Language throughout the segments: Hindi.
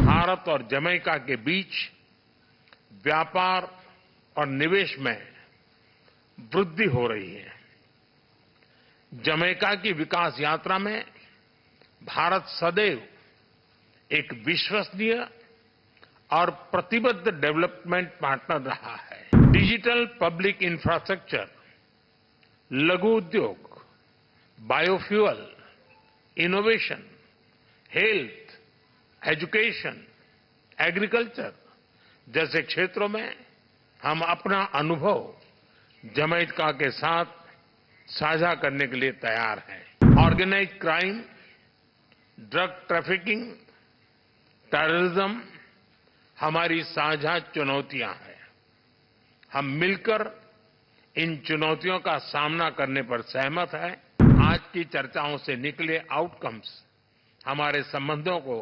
भारत और जमैका के बीच व्यापार और निवेश में वृद्धि हो रही है। जमैका की विकास यात्रा में भारत सदैव एक विश्वसनीय और प्रतिबद्ध डेवलपमेंट पार्टनर रहा है। डिजिटल पब्लिक इंफ्रास्ट्रक्चर, लघु उद्योग, biofuel, innovation, health, education, agriculture जैसे क्षेत्रों में हम अपना अनुभव जमैका के साथ साझा करने के लिए तैयार हैं। Organised crime, drug trafficking, terrorism हमारी साझा चुनौतियां हैं। हम मिलकर इन चुनौतियों का सामना करने पर सहमत हैं। आज की चर्चाओं से निकले आउटकम्स हमारे संबंधों को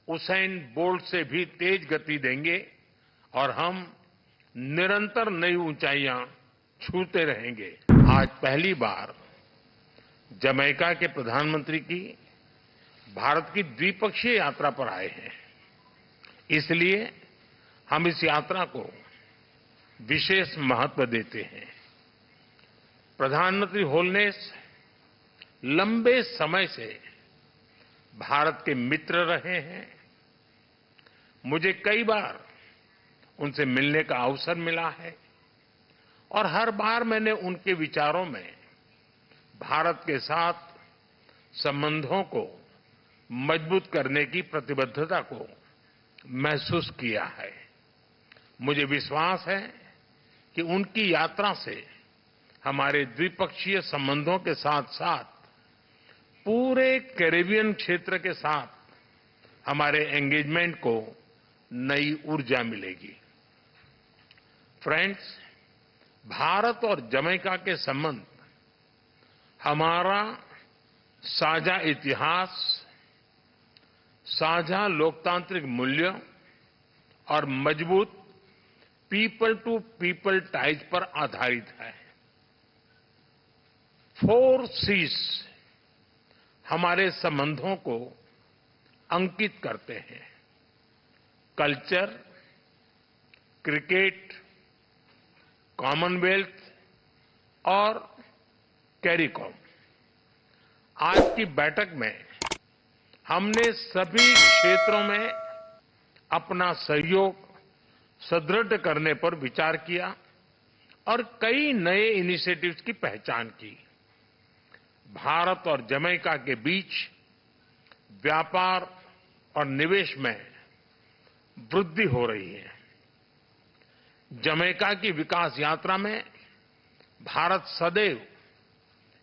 उसेन बोल्ट से भी तेज गति देंगे और हम निरंतर नई ऊंचाइयां छूते रहेंगे। आज पहली बार जमैका के प्रधानमंत्री की भारत की द्विपक्षीय यात्रा पर आए हैं। इसलिए हम इस यात्रा को विशेष महत्व देते हैं। प्रधानमंत्री होलनेस लंबे समय से भारत के मित्र रहे हैं। मुझे कई बार उनसे मिलने का अवसर मिला है और हर बार मैंने उनके विचारों में भारत के साथ संबंधों को मजबूत करने की प्रतिबद्धता को महसूस किया है। मुझे विश्वास है कि उनकी यात्रा से हमारे द्विपक्षीय संबंधों के साथ साथ पूरे कैरेबियन क्षेत्र के साथ हमारे एंगेजमेंट को नई ऊर्जा मिलेगी। फ्रेंड्स, भारत और जमैका के संबंध हमारा साझा इतिहास, साझा लोकतांत्रिक मूल्य और मजबूत पीपल टू पीपल टाइज पर आधारित है। 4 C's हमारे संबंधों को अंकित करते हैं। कल्चर, क्रिकेट, कॉमनवेल्थ और कैरिकॉम। आज की बैठक में हमने सभी क्षेत्रों में अपना सहयोग सुदृढ़ करने पर विचार किया और कई नए इनिशिएटिव्स की पहचान की। भारत और जमैका के बीच व्यापार और निवेश में वृद्धि हो रही है। जमैका की विकास यात्रा में भारत सदैव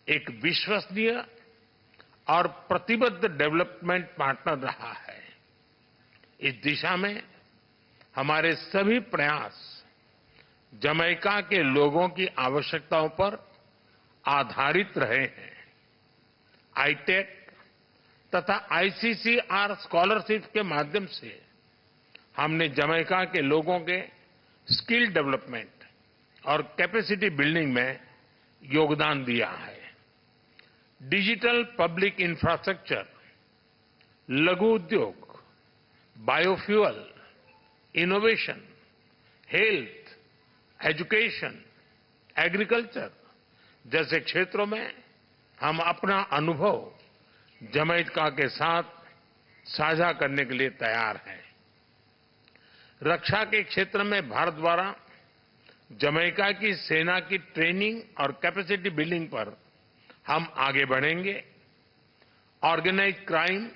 एक विश्वसनीय और प्रतिबद्ध डेवलपमेंट पार्टनर रहा है। इस दिशा में हमारे सभी प्रयास जमैका के लोगों की आवश्यकताओं पर आधारित रहे हैं। आईटेक तथा आईसीसीआर स्कॉलरशिप के माध्यम से हमने जमैका के लोगों के स्किल डेवलपमेंट और कैपेसिटी बिल्डिंग में योगदान दिया है। डिजिटल पब्लिक इंफ्रास्ट्रक्चर, लघु उद्योग, biofuel, innovation, health, education, agriculture जैसे क्षेत्रों में हम अपना अनुभव जमैका के साथ साझा करने के लिए तैयार हैं। रक्षा के क्षेत्र में भारत द्वारा जमैका की सेना की ट्रेनिंग और कैपेसिटी बिल्डिंग पर हम आगे बढ़ेंगे। Organised crime,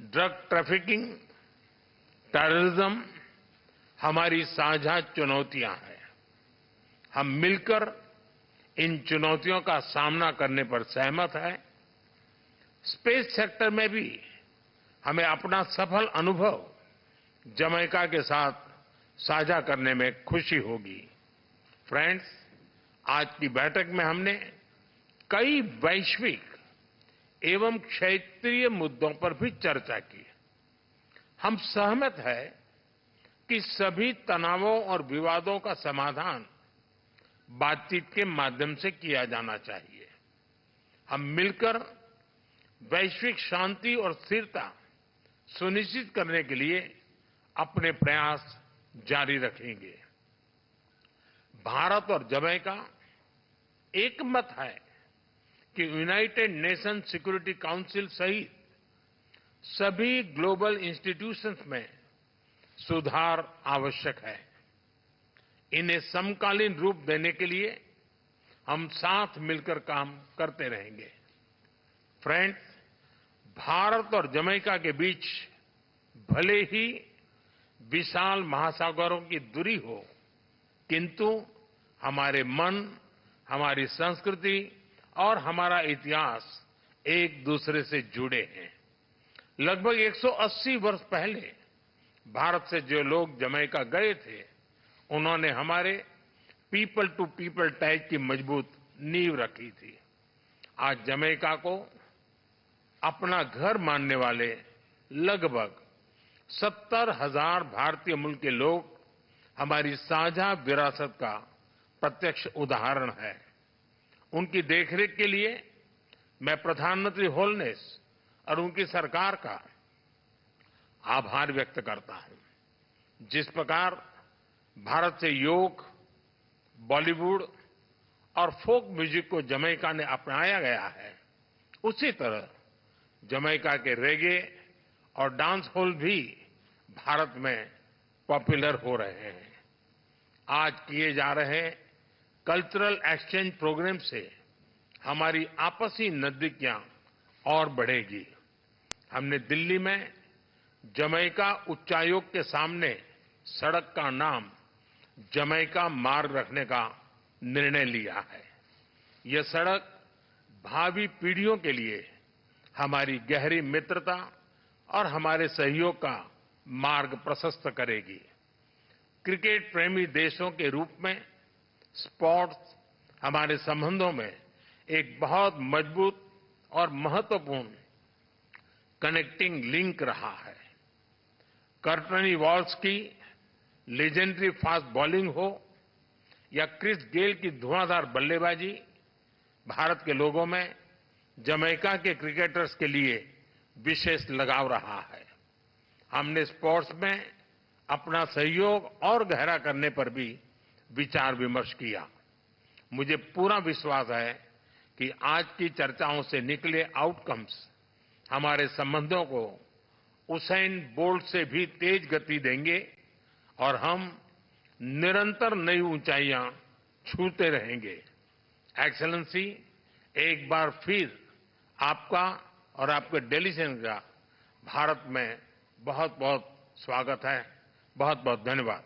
drug trafficking, terrorism हमारी साझा चुनौतियां हैं। हम मिलकर इन चुनौतियों का सामना करने पर सहमत हैं। स्पेस सेक्टर में भी हमें अपना सफल अनुभव जमैका के साथ साझा करने में खुशी होगी। फ्रेंड्स, आज की बैठक में हमने कई वैश्विक एवं क्षेत्रीय मुद्दों पर भी चर्चा की। हम सहमत हैं कि सभी तनावों और विवादों का समाधान बातचीत के माध्यम से किया जाना चाहिए। हम मिलकर वैश्विक शांति और स्थिरता सुनिश्चित करने के लिए अपने प्रयास जारी रखेंगे। भारत और जमैका एक मत है कि यूनाइटेड नेशन सिक्योरिटी काउंसिल सहित सभी ग्लोबल इंस्टीट्यूशंस में सुधार आवश्यक है। इन्हें समकालीन रूप देने के लिए हम साथ मिलकर काम करते रहेंगे। फ्रेंड्स, भारत और जमैका के बीच भले ही विशाल महासागरों की दूरी हो, किंतु हमारे मन, हमारी संस्कृति और हमारा इतिहास एक दूसरे से जुड़े हैं। लगभग 180 वर्ष पहले भारत से जो लोग जमैका गए थे, उन्होंने हमारे पीपल टू पीपल टाइज की मजबूत नींव रखी थी। आज जमैका को अपना घर मानने वाले लगभग 70,000 भारतीय मूल के लोग हमारी साझा विरासत का प्रत्यक्ष उदाहरण है। उनकी देखरेख के लिए मैं प्रधानमंत्री होलनेस और उनकी सरकार का आभार व्यक्त करता हूं। जिस प्रकार भारत से योग, बॉलीवुड और फोक म्यूजिक को जमैका ने अपनाया गया है, उसी तरह जमैका के रेगे और डांस हॉल भी भारत में पॉपुलर हो रहे हैं। आज किए जा रहे कल्चरल एक्सचेंज प्रोग्राम से हमारी आपसी नजदीकियां और बढ़ेगी। हमने दिल्ली में जमैका उच्चायोग के सामने सड़क का नाम जमैका मार्ग रखने का निर्णय लिया है। यह सड़क भावी पीढ़ियों के लिए हमारी गहरी मित्रता और हमारे सहयोग का मार्ग प्रशस्त करेगी। क्रिकेट प्रेमी देशों के रूप में स्पोर्ट्स हमारे संबंधों में एक बहुत मजबूत और महत्वपूर्ण कनेक्टिंग लिंक रहा है। कर्टनी वॉल्स की लेजेंडरी फास्ट बॉलिंग हो या क्रिस गेल की धुआंधार बल्लेबाजी, भारत के लोगों में जमैका के क्रिकेटर्स के लिए विशेष लगाव रहा है। हमने स्पोर्ट्स में अपना सहयोग और गहरा करने पर भी विचार विमर्श किया। मुझे पूरा विश्वास है कि आज की चर्चाओं से निकले आउटकम्स हमारे संबंधों को उसेन बोल्ट से भी तेज गति देंगे और हम निरंतर नई ऊंचाइयां छूते रहेंगे। एक्सेलेंसी, एक बार फिर आपका और आपके डेलीगेशन का भारत में बहुत बहुत स्वागत है। बहुत बहुत धन्यवाद।